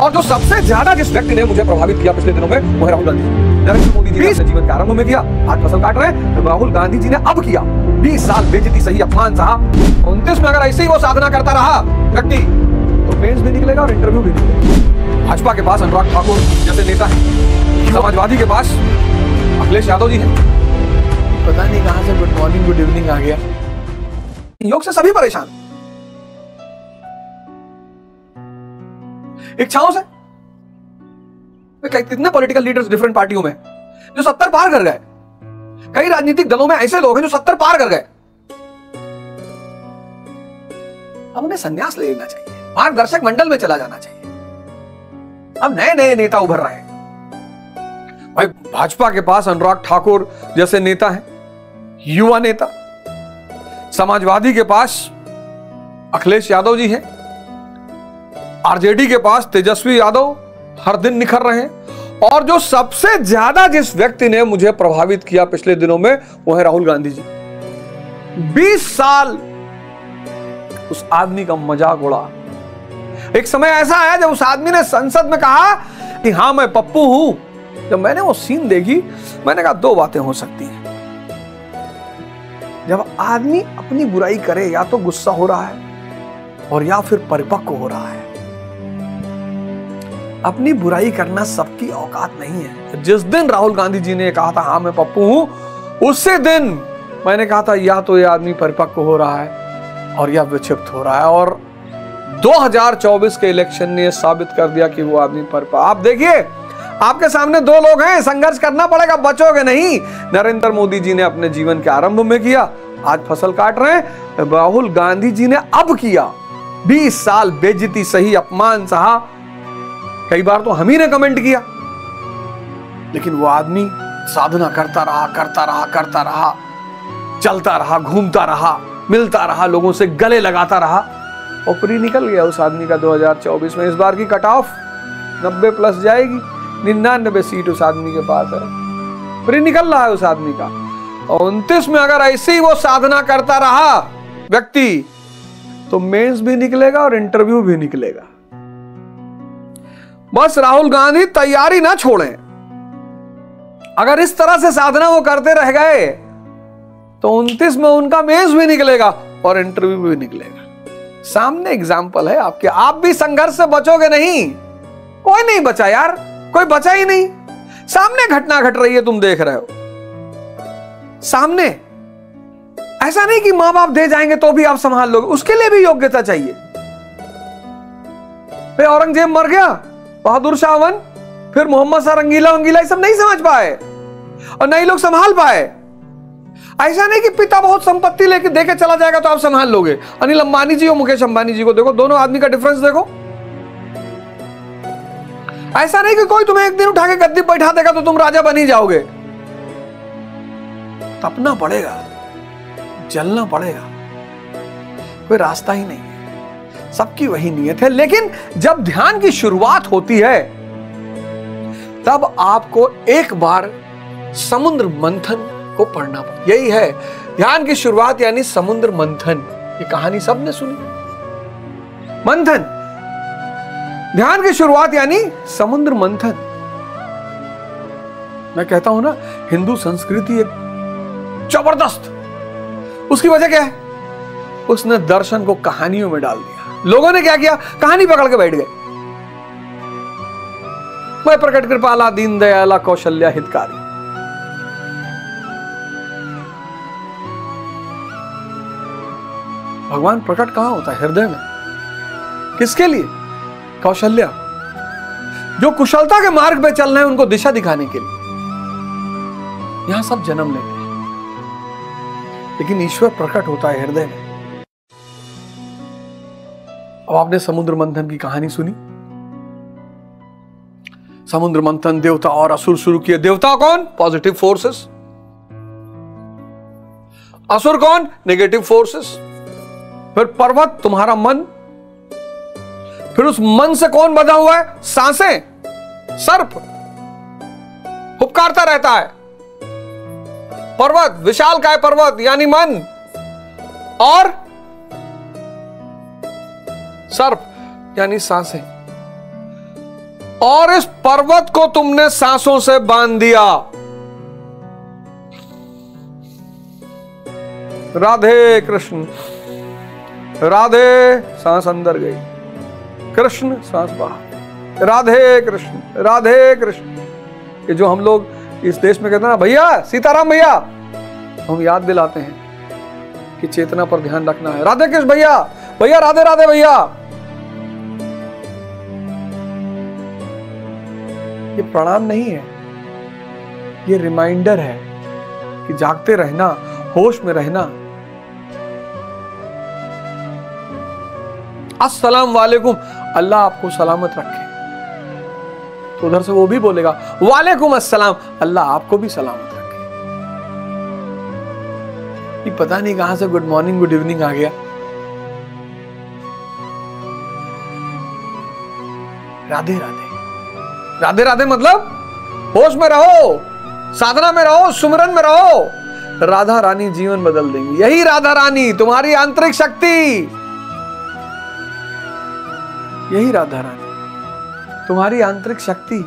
और जो सबसे ज्यादा जिस व्यक्ति ने मुझे प्रभावित किया पिछले दिनों में वो है राहुल गांधी। नरेंद्र मोदी जी ने अपने जीवन के आरंभ में किया, आज फसल काट रहे हैं। राहुल गांधी जी ने अब किया 20 साल बेइज्जती सही, अपमान सहा। 29 में अगर ऐसे ही वो साधना करता रहा व्यक्ति तो मेंस भी निकलेगा और इंटरव्यू भी निकलेगा। भाजपा के पास अनुराग ठाकुर जैसे नेता है, समाजवादी के पास अखिलेश यादव जी हैं। पता नहीं कहां से गुड मॉर्निंग गुड इवनिंग आ गया। योग से सभी परेशान, इच्छाओं से। कितने पॉलिटिकल लीडर्स डिफरेंट पार्टियों में जो 70 पार कर गए। कई राजनीतिक दलों में ऐसे लोग हैं जो 70 पार कर गए। अब उन्हें संन्यास ले लेना चाहिए, मार्गदर्शक मंडल में चला जाना चाहिए। अब नए नए नेता उभर रहे हैं। भाई भाजपा के पास अनुराग ठाकुर जैसे नेता हैं, युवा नेता। समाजवादी के पास अखिलेश यादव जी हैं। आरजेडी के पास तेजस्वी यादव हर दिन निखर रहे हैं। और जो सबसे ज्यादा जिस व्यक्ति ने मुझे प्रभावित किया पिछले दिनों में वो है राहुल गांधी जी। 20 साल उस आदमी का मजाक उड़ा। एक समय ऐसा आया जब उस आदमी ने संसद में कहा कि हां मैं पप्पू हूं। जब मैंने वो सीन देखी मैंने कहा दो बातें हो सकती हैं। जब आदमी अपनी बुराई करे या तो गुस्सा हो रहा है और या फिर परिपक्व हो रहा है। अपनी बुराई करना सबकी औकात नहीं है। जिस दिन राहुल गांधी जी ने कहा था हाँ मैं पप्पू हूं, उसी दिन मैंने कहा था या तो ये आदमी परिपक्व हो रहा है और या विक्षिप्त हो रहा है। और 2024 के इलेक्शन ने साबित कर दिया कि वो आदमी परिपक्व। आप देखिए आपके सामने दो लोग हैं, संघर्ष करना पड़ेगा, बचोगे नहीं। नरेंद्र मोदी जी ने अपने जीवन के आरंभ में किया, आज फसल काट रहे हैं। राहुल गांधी जी ने अब किया 20 साल बेइज्जती सही, अपमान सहा। कई बार तो हम ही ने कमेंट किया, लेकिन वो आदमी साधना करता रहा, चलता रहा, घूमता रहा, मिलता रहा, लोगों से गले लगाता रहा और प्री निकल गया उस आदमी का 2024 में। इस बार की कट ऑफ 90 प्लस जाएगी, 99 सीट उस आदमी के पास है। प्री निकल रहा है उस आदमी का। और 29 में अगर ऐसे ही वो साधना करता रहा व्यक्ति तो मेंस भी निकलेगा और इंटरव्यू भी निकलेगा। बस राहुल गांधी तैयारी ना छोड़ें। अगर इस तरह से साधना वो करते रह गए तो 29 में उनका मेंस भी निकलेगा और इंटरव्यू भी निकलेगा। सामने एग्जाम्पल है आपके। आप भी संघर्ष से बचोगे नहीं। कोई नहीं बचा यार, कोई बचा ही नहीं। सामने घटना घट रही है, तुम देख रहे हो सामने। ऐसा नहीं कि मां बाप दे जाएंगे तो भी आप संभाल लोगे, उसके लिए भी योग्यता चाहिए। फिर औरंगजेब मर गया, बहादुर शाह वन, फिर मोहम्मद शाह रंगीला ये सब नहीं समझ पाए और नहीं लोग संभाल पाए। ऐसा नहीं कि पिता बहुत संपत्ति लेके देके चला जाएगा तो आप संभाल लोगे। अनिल अंबानी जी और मुकेश अंबानी जी को देखो, दोनों आदमी का डिफरेंस देखो। ऐसा नहीं कि कोई तुम्हें एक दिन उठा के गद्दी बैठा देगा तो तुम राजा बन ही जाओगे। तपना पड़ेगा, जलना पड़ेगा, कोई रास्ता ही नहीं है। सबकी वही नियत है। लेकिन जब ध्यान की शुरुआत होती है तब आपको एक बार समुद्र मंथन को पढ़ना पड़ता। यही है ध्यान की शुरुआत, यानी समुद्र मंथन। ये कहानी सबने सुनी, मंथन। ध्यान की शुरुआत यानी समुद्र मंथन। मैं कहता हूं ना, हिंदू संस्कृति एक जबरदस्त। उसकी वजह क्या है? उसने दर्शन को कहानियों में डाल दिया। लोगों ने क्या किया? कहानी पकड़ के बैठ गए। मैं प्रकट कृपाला दीन दयाला कौशल्या हितकारी। भगवान प्रकट कहां होता है? हृदय में। किसके लिए? कौशल्या, जो कुशलता के मार्ग पे चल रहे हैं उनको दिशा दिखाने के लिए। यहां सब जन्म लेते हैं, लेकिन ईश्वर प्रकट होता है हृदय में। अब आपने समुद्र मंथन की कहानी सुनी। समुद्र मंथन, देवता और असुर शुरू किए। देवता कौन? Positive forces. असुर कौन? Negative forces. फिर पर्वत, तुम्हारा मन। फिर उस मन से कौन बंधा हुआ है? सांसें, सर्प हुपकारता रहता है। पर्वत, विशालकाय पर्वत यानी मन, और सर्प यानी सांसें। और इस पर्वत को तुमने सांसों से बांध दिया। राधे कृष्ण, राधे सांस अंदर गई, कृष्ण सांस बाहर, राधे कृष्ण, राधे कृष्ण। ये जो हम लोग इस देश में कहते हैं ना, भैया सीताराम भैया, हम याद दिलाते हैं कि चेतना पर ध्यान रखना है। राधे कृष्ण भैया, भैया राधे राधे भैया। ये प्रणाम नहीं है, ये रिमाइंडर है कि जागते रहना, होश में रहना। अस्सलाम वालेकुम, अल्लाह आपको सलामत रखे। तो उधर से वो भी बोलेगा वालेकुम अस्सलाम, अल्लाह आपको भी सलामत रखे। ये पता नहीं कहां से गुड मॉर्निंग गुड इवनिंग आ गया। राधे राधे, राधे राधे मतलब होश में रहो, साधना में रहो, सुमिरन में रहो। राधा रानी जीवन बदल देंगी। यही राधा रानी तुम्हारी आंतरिक शक्ति, यही राधा रानी तुम्हारी आंतरिक शक्ति